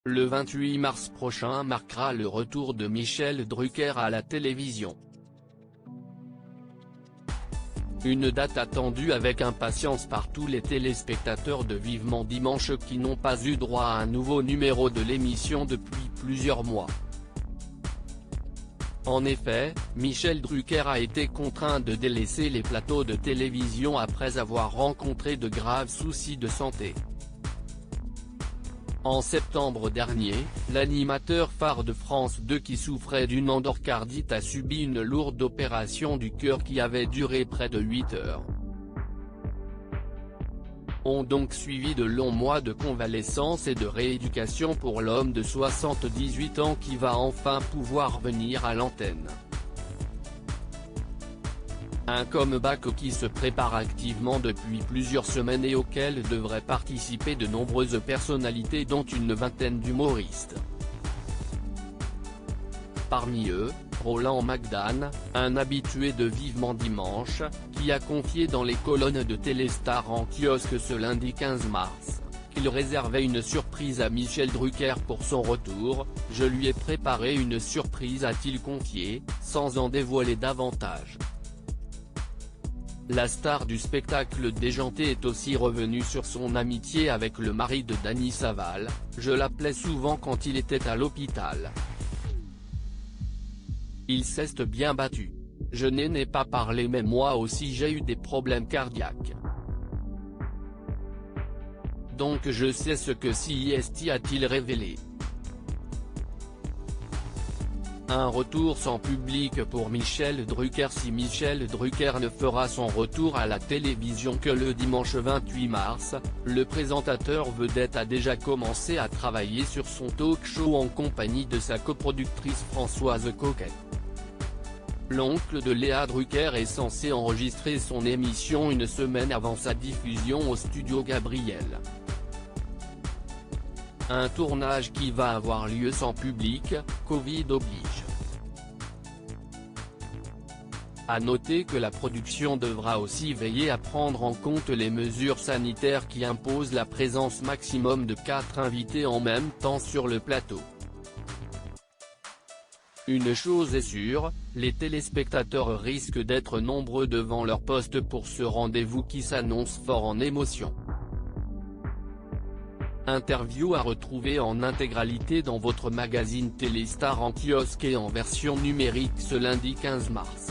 Le 28 mars prochain marquera le retour de Michel Drucker à la télévision. Une date attendue avec impatience par tous les téléspectateurs de Vivement Dimanche qui n'ont pas eu droit à un nouveau numéro de l'émission depuis plusieurs mois. En effet, Michel Drucker a été contraint de délaisser les plateaux de télévision après avoir rencontré de graves soucis de santé. En septembre dernier, l'animateur phare de France 2 qui souffrait d'une endocardite a subi une lourde opération du cœur qui avait duré près de 8 heures. Ont donc suivi de longs mois de convalescence et de rééducation pour l'homme de 78 ans qui va enfin pouvoir venir à l'antenne. Un comeback qui se prépare activement depuis plusieurs semaines et auquel devraient participer de nombreuses personnalités dont une vingtaine d'humoristes. Parmi eux, Roland Magdan, un habitué de Vivement Dimanche, qui a confié dans les colonnes de Téléstar en kiosque ce lundi 15 mars, qu'il réservait une surprise à Michel Drucker pour son retour. « Je lui ai préparé une surprise », a-t-il confié, sans en dévoiler davantage. La star du spectacle déjanté est aussi revenue sur son amitié avec le mari de Dany Saval. « Je l'appelais souvent quand il était à l'hôpital. Il s'est bien battu. Je n'en ai pas parlé mais moi aussi j'ai eu des problèmes cardiaques. Donc je sais ce que c'est », a-t-il révélé. Un retour sans public pour Michel Drucker. Si Michel Drucker ne fera son retour à la télévision que le dimanche 28 mars, le présentateur vedette a déjà commencé à travailler sur son talk-show en compagnie de sa coproductrice Françoise Coquet. L'oncle de Léa Drucker est censé enregistrer son émission une semaine avant sa diffusion au studio Gabriel. Un tournage qui va avoir lieu sans public, Covid oblige. À noter que la production devra aussi veiller à prendre en compte les mesures sanitaires qui imposent la présence maximum de 4 invités en même temps sur le plateau. Une chose est sûre, les téléspectateurs risquent d'être nombreux devant leur poste pour ce rendez-vous qui s'annonce fort en émotion. Interview à retrouver en intégralité dans votre magazine Téléstar en kiosque et en version numérique ce lundi 15 mars.